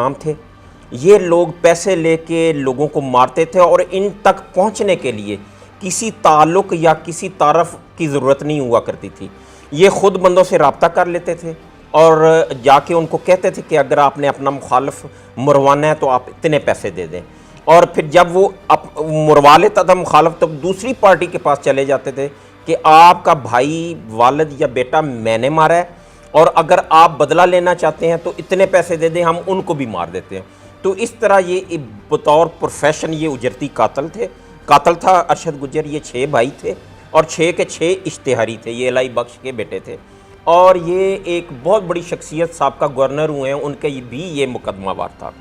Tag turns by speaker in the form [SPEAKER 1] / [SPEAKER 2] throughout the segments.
[SPEAKER 1] नाम थे। ये लोग पैसे लेके लोगों को मारते थे और इन तक पहुंचने के लिए किसी ताल्लुक़ या किसी तारफ़ की ज़रूरत नहीं हुआ करती थी। ये ख़ुद बंदों से रब्ता कर लेते थे और जाके उनको कहते थे कि अगर आपने अपना मुखालिफ मरवाना है तो आप इतने पैसे दे दें। और फिर जब वो मरवा लेता था मुखालिफ, तब दूसरी पार्टी के पास चले जाते थे कि आपका भाई, वालिद या बेटा मैंने मारा है और अगर आप बदला लेना चाहते हैं तो इतने पैसे दे दें, हम उनको भी मार देते हैं। तो इस तरह ये बतौर प्रोफेशन ये उजरती कातल था अरशद गुजर। ये 6 भाई थे और 6 के 6 इश्तिहारी थे। ये इलाही बख्श के बेटे थे और ये एक बहुत बड़ी शख्सियत साबका गवर्नर हुए हैं, उनके भी ये मुकदमावार था।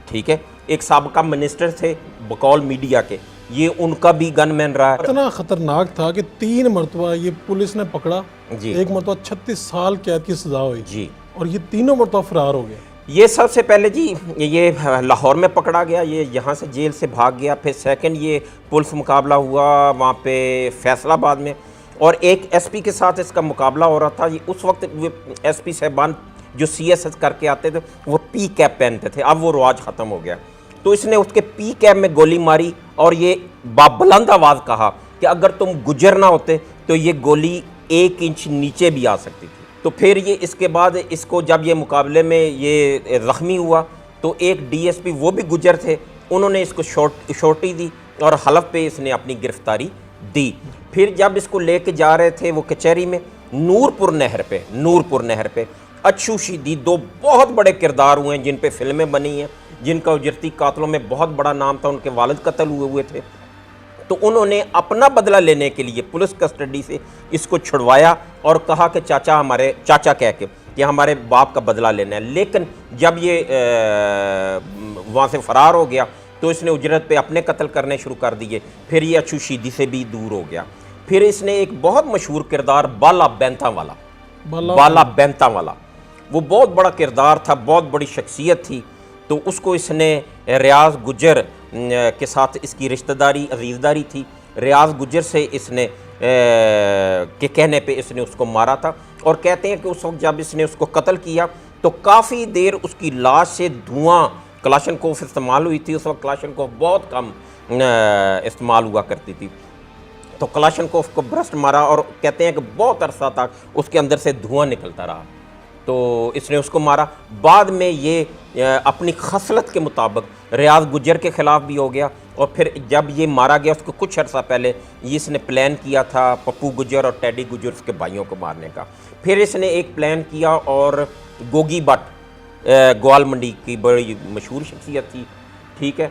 [SPEAKER 1] ठीक है, एक साबका मिनिस्टर थे बकौल मीडिया के, ये उनका भी गनमैन रहा है।
[SPEAKER 2] इतना खतरनाक था कि 3 मरतबा ये पुलिस ने पकड़ा
[SPEAKER 1] जी।
[SPEAKER 2] एक मरतबा 36 साल कैद की सजा हुई
[SPEAKER 1] जी, और
[SPEAKER 2] ये तीनों मरतबा फरार हो गए।
[SPEAKER 1] ये सबसे पहले जी ये लाहौर में पकड़ा गया, ये यहाँ से जेल से भाग गया। फिर सेकंड ये पुलिस मुकाबला हुआ वहाँ पे फैसलाबाद में, और एक एसपी के साथ इसका मुकाबला हो रहा था। ये उस वक्त एसपी साहबान जो सीएसएस करके आते थे वो पी कैप पहनते थे, अब वो रिवाज ख़त्म हो गया। तो इसने उसके पी कैप में गोली मारी और ये बाबुलंद आवाज़ कहा कि अगर तुम गुजर ना होते तो ये गोली 1 इंच नीचे भी आ सकती थी। तो फिर ये इसके बाद इसको जब ये मुकाबले में ये ज़ख्मी हुआ तो एक डीएसपी वो भी गुजर थे, उन्होंने इसको शॉर्टी दी और हलफ पे इसने अपनी गिरफ्तारी दी। फिर जब इसको लेके जा रहे थे वो कचहरी में नूरपुर नहर पे अच्छू शीदी 2 बहुत बड़े किरदार हुए हैं जिन पे फिल्में बनी हैं, जिनका उजरती कातलों में बहुत बड़ा नाम था। उनके वालिद कत्ल हुए थे, तो उन्होंने अपना बदला लेने के लिए पुलिस कस्टडी से इसको छुड़वाया और कहा कि चाचा कह के कि हमारे बाप का बदला लेना है। लेकिन जब ये वहाँ से फ़रार हो गया तो इसने उजरत पे अपने कत्ल करने शुरू कर दिए। फिर ये अच्छू शीदी से भी दूर हो गया। फिर इसने एक बहुत मशहूर किरदार बाला बैंता वाला, वो बहुत बड़ा किरदार था, बहुत बड़ी शख्सियत थी। तो उसको इसने रियाज गुजर के साथ इसकी रिश्तेदारी अजीज़दारी थी। रियाज गुजर से इसने के कहने पे इसने उसको मारा था और कहते हैं कि उस वक्त जब इसने उसको कत्ल किया तो काफ़ी देर उसकी लाश से धुआं कलाशनकोफ इस्तेमाल हुई थी। उस वक्त कलाशनकोफ बहुत कम इस्तेमाल हुआ करती थी, तो कलाशनकोफ को ब्रस्ट मारा और कहते हैं कि बहुत अरसा तक उसके अंदर से धुआं निकलता रहा, तो इसने उसको मारा। बाद में ये अपनी खसलत के मुताबिक रियाज गुजर के ख़िलाफ़ भी हो गया और फिर जब ये मारा गया उसको कुछ अर्सा पहले ये इसने प्लान किया था पप्पू गुजर और टेडी गुजर उसके भाइयों को मारने का। फिर इसने एक प्लान किया और गोगी भट्ट ग्वाल मंडी की बड़ी मशहूर शख्सियत थी, ठीक है,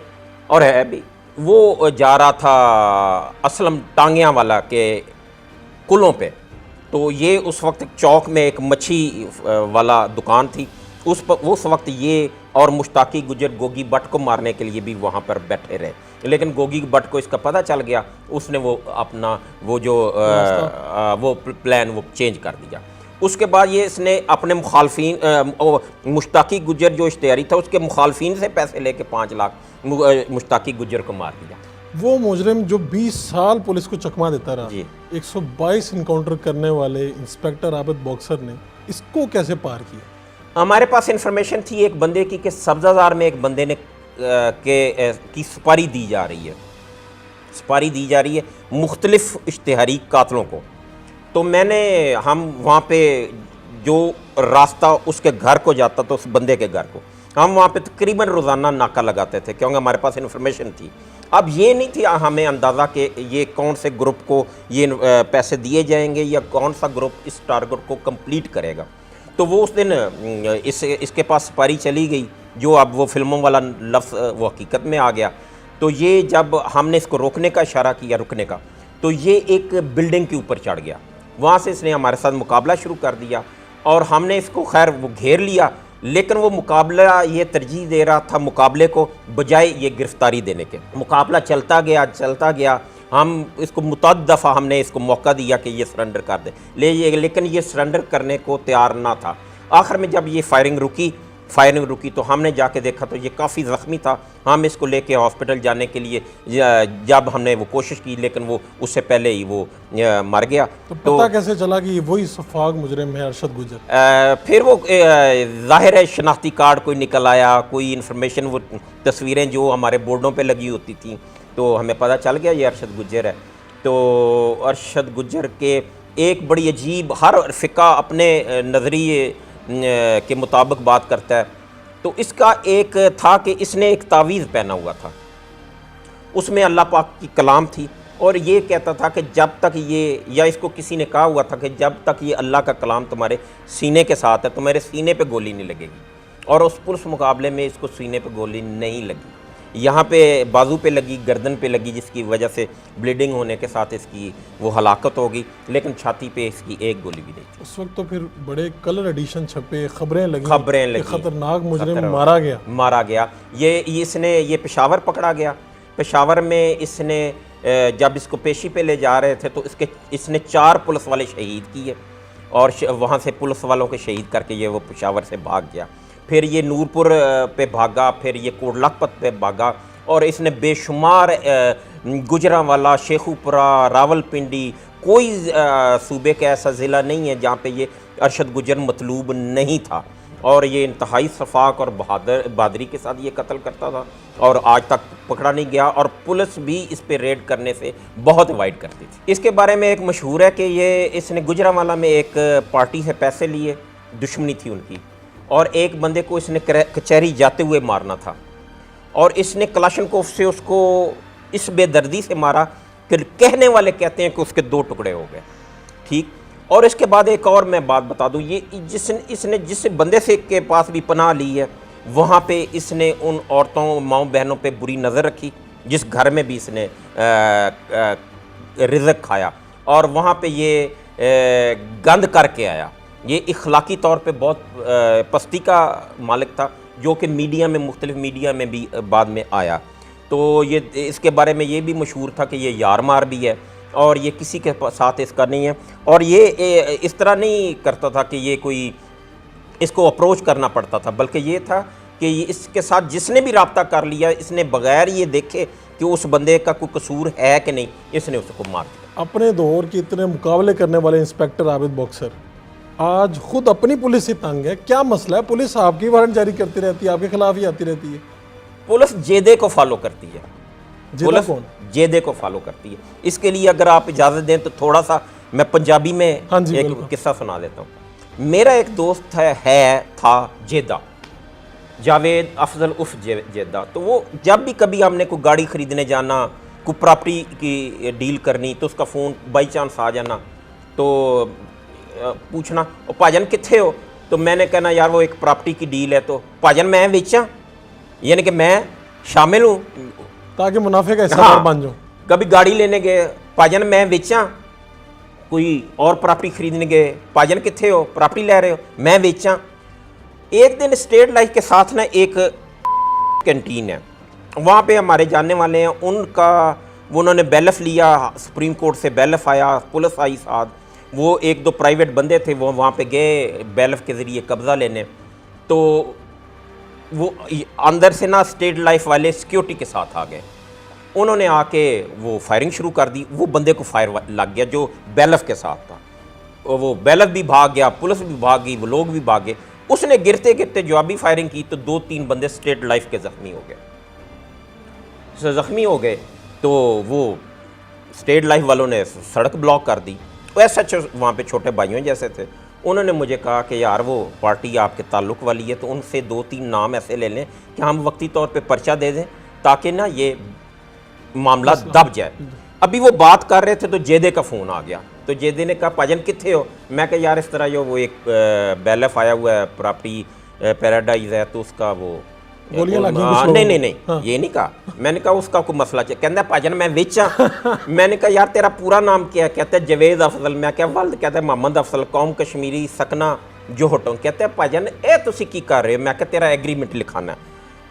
[SPEAKER 1] और है भी, वो जा रहा था असलम टांगियाँ वाला के कुलों पे। तो ये उस वक्त चौक में एक मच्छी वाला दुकान थी, उस वक्त ये और मुश्ताकी गुजर गोगी भट्ट को मारने के लिए भी वहाँ पर बैठे रहे। लेकिन गोगी भट्ट को इसका पता चल गया, उसने वो अपना वो जो वो प्लान वो चेंज कर दिया। उसके बाद ये इसने अपने मुखालफिन मुश्ताकी गुजर जो इश्तिहारी था उसके मुखालफिन से पैसे लेके 5 लाख मुश्ताकी गुजर को मार दिया।
[SPEAKER 2] वो मुजरिम जो 20 साल पुलिस को चकमा देता रहा,
[SPEAKER 1] जी।
[SPEAKER 2] 122 इनकाउंटर करने वाले इंस्पेक्टर आबिद बॉक्सर ने इसको कैसे पार किया?
[SPEAKER 1] हमारे पास इंफॉर्मेशन थी एक बंदे की कि सब्ज़ाज़ार में एक बंदे ने की सुपारी दी जा रही है मुख्तलिफ इश्तिहारी कातलों को। तो हम वहाँ पे जो रास्ता उसके घर को जाता था, उस बंदे के घर को, हम वहाँ पे तकरीबन रोज़ाना नाका लगाते थे क्योंकि हमारे पास इन्फॉर्मेशन थी। अब ये नहीं थी हमें अंदाज़ा कि ये कौन से ग्रुप को ये पैसे दिए जाएंगे या कौन सा ग्रुप इस टारगेट को कंप्लीट करेगा। तो वो उस दिन इसके पास सुपारी चली गई, जो अब वो फिल्मों वाला लफ्ज़ वो हकीकत में आ गया। तो ये जब हमने इसको रोकने का इशारा किया, रुकने का, तो ये एक बिल्डिंग के ऊपर चढ़ गया। वहाँ से इसने हमारे साथ मुकाबला शुरू कर दिया और हमने इसको खैर वो घेर लिया, लेकिन वो मुकाबला ये तरजीह दे रहा था मुकाबले को बजाय ये गिरफ्तारी देने के। मुकाबला चलता गया, हम इसको मुतअद्दिद दफ़ा हमने इसको मौका दिया कि ये सरेंडर कर दे, लेकिन ये सरेंडर करने को तैयार ना था। आखिर में जब ये फायरिंग रुकी फायरिंग रुकी तो हमने जाके देखा तो ये काफ़ी ज़ख्मी था। हम इसको लेके हॉस्पिटल जाने के लिए जब हमने वो कोशिश की, लेकिन वो उससे पहले ही वो मर गया।
[SPEAKER 2] तो पता कैसे चला कि वही सफाक मुजरिम है अरशद गुजर?
[SPEAKER 1] फिर वो ज़ाहिर है शनाख्ती कार्ड कोई निकल आया, कोई इन्फॉर्मेशन, वो तस्वीरें जो हमारे बोर्डों पे लगी होती थी तो हमें पता चल गया ये अरशद गुजर है। तो अरशद गुजर के एक बड़ी अजीब, हर फ़िका अपने नज़रिए के मुताबिक बात करता है। तो इसका एक था कि इसने एक तावीज़ पहना हुआ था, उसमें अल्लाह पाक की कलाम थी और ये कहता था कि जब तक ये, या इसको किसी ने कहा हुआ था कि जब तक ये अल्लाह का कलाम तुम्हारे सीने के साथ है तुम्हारे सीने पे गोली नहीं लगेगी। और उस पुलिस मुकाबले में इसको सीने पे गोली नहीं लगी, यहाँ पे बाजू पे लगी, गर्दन पे लगी, जिसकी वजह से ब्लीडिंग होने के साथ इसकी वो हलाकत होगी, लेकिन छाती पे इसकी एक गोली भी नहीं थी।
[SPEAKER 2] उस वक्त तो फिर बड़े कलर एडिशन छपे, खबरें लगी
[SPEAKER 1] कि
[SPEAKER 2] खतरनाक मुजरिम मारा गया।
[SPEAKER 1] ये इसने ये पेशावर पकड़ा गया। पेशावर में इसने जब इसको पेशी पे ले जा रहे थे तो इसने 4 पुलिस वाले शहीद किए और वहाँ से पुलिस वालों के शहीद करके ये वो पेशावर से भाग गया। फिर ये नूरपुर पे भागा, फिर ये कोट लखपत पे भागा और इसने बेशुमार गुजरांवाला, शेखुपुरा, रावलपिंडी, कोई सूबे का ऐसा ज़िला नहीं है जहाँ पे ये अरशद गुजर मतलूब नहीं था। और ये इंतहाई सफाक और बहादरी के साथ ये कत्ल करता था और आज तक पकड़ा नहीं गया और पुलिस भी इस पे रेड करने से बहुत अवॉइड करती थी। इसके बारे में एक मशहूर है कि इसने गुजरांवाला में एक पार्टी से पैसे लिए, दुश्मनी थी उनकी, और एक बंदे को इसने कचहरी जाते हुए मारना था और इसने कलाशनकोफ से उसको इस बेदर्दी से मारा कि कहने वाले कहते हैं कि उसके 2 टुकड़े हो गए। ठीक। और इसके बाद एक और मैं बात बता दूं, ये इसने जिस बंदे से के पास भी पनाह ली है वहाँ पे इसने उन औरतों, माँओं, बहनों पे बुरी नज़र रखी जिस घर में भी इसने रिज़्क़ खाया और वहाँ पे ये गंद करके आया। ये इखलाकी तौर पे बहुत पस्ती का मालिक था जो कि मीडिया में, मुख्तलिफ मीडिया में भी बाद में आया। तो ये इसके बारे में ये भी मशहूर था कि ये यार मार भी है और ये किसी के साथ इसका नहीं है। और ये इस तरह नहीं करता था कि ये कोई इसको अप्रोच करना पड़ता था, बल्कि ये था कि ये इसके साथ जिसने भी रब्ता कर लिया, इसने बग़ैर ये देखे कि उस बंदे का कोई कसूर है कि नहीं, इसने उसको मार दिया।
[SPEAKER 2] अपने दौर के इतने मुकाबले करने वाले इंस्पेक्टर आबिद बॉक्सर आज खुद अपनी पुलिस से तंग है। क्या मसला है? पुलिस आपकी वारंट जारी करती रहती है, आपके खिलाफ ही आती रहती है।
[SPEAKER 1] पुलिस जेदे को फॉलो करती है।
[SPEAKER 2] पुलिस कौन?
[SPEAKER 1] जेदे को फॉलो करती है। इसके लिए अगर आप इजाज़त दें तो थोड़ा सा मैं पंजाबी में एक किस्सा सुना देता हूँ। मेरा एक दोस्त था जेदा, जावेद अफजल उफ जेदा। तो वो जब भी कभी हमने कोई गाड़ी ख़रीदने जाना, कोई प्रॉपर्टी की डील करनी, तो उसका फ़ोन बाई चांस आ जाना तो पूछना, भाजन कित्थे हो? तो मैंने कहना यार वो एक प्रॉपर्टी की डील है। तो भाजन मैं बेचा, यानी कि मैं शामिल हूँ
[SPEAKER 2] ताकि मुनाफे का हिस्सा बन जाऊँ।
[SPEAKER 1] कभी गाड़ी लेने गए, भाजन मैं बेचा। कोई और प्रॉपर्टी खरीदने गए, भाजन कित्थे हो? प्रॉपर्टी ले रहे हो? मैं बेचा। एक दिन स्टेट लाइफ के साथ ना एक कैंटीन है, वहाँ पे हमारे जानने वाले हैं, उन्होंने बैलफ लिया, सुप्रीम कोर्ट से बैलफ आया, पुलिस आई साथ, वो 1-2 प्राइवेट बंदे थे, वो वहाँ पे गए बैलफ के ज़रिए कब्ज़ा लेने। तो वो अंदर से ना स्टेट लाइफ वाले सिक्योरिटी के साथ आ गए, उन्होंने आके वो फायरिंग शुरू कर दी। वो बंदे को फायर लग गया जो बैलफ के साथ था, वो बैलफ भी भाग गया, पुलिस भी भाग गई, वो लोग भी भागे। उसने गिरते गिरते जवाबी फायरिंग की तो 2-3 बंदे स्टेट लाइफ के ज़ख्मी हो गए। ज़ख्मी हो गए तो वो स्टेट लाइफ वालों ने सड़क ब्लॉक कर दी। ऐसा वहाँ पे छोटे भाइयों जैसे थे, उन्होंने मुझे कहा कि यार वो पार्टी आपके ताल्लुक़ वाली है तो उनसे 2-3 नाम ऐसे ले लें कि हम वक्ती तौर पे पर्चा दे दें ताकि ना ये मामला दब जाए। अभी वो बात कर रहे थे तो जेदे का फ़ोन आ गया। तो जेदे ने कहा भाजन कित्थे हो? मैं कहा यार इस तरह जो वो एक बैलफ आया हुआ है, प्रॉपर्टी पैराडाइज है, तो उसका वो नहीं हाँ। ये नहीं कहा। मैंने कहा उसका कोई मसला चाहिए। कहता है भाजन मैं बेचा। मैंने कहा यार तेरा पूरा नाम क्या है? कहता है जवेद अफजल। मैं क्या वल्द? कहता है मोहम्मद अफजल, कौम कश्मीरी, सकना जोहटों। कहते हैं भाजन ए तुसी की कर रहे हो? मैं क्या तेरा एग्रीमेंट लिखाना है?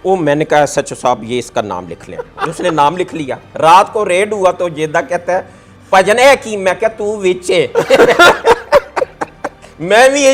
[SPEAKER 1] वो मैंने कहा सच साहब ये इसका नाम लिख लें। उसने नाम लिख लिया। रात को रेड हुआ तो जेदा कहता है भाजन ए की? मैं क्या तू बेचे? मैं भी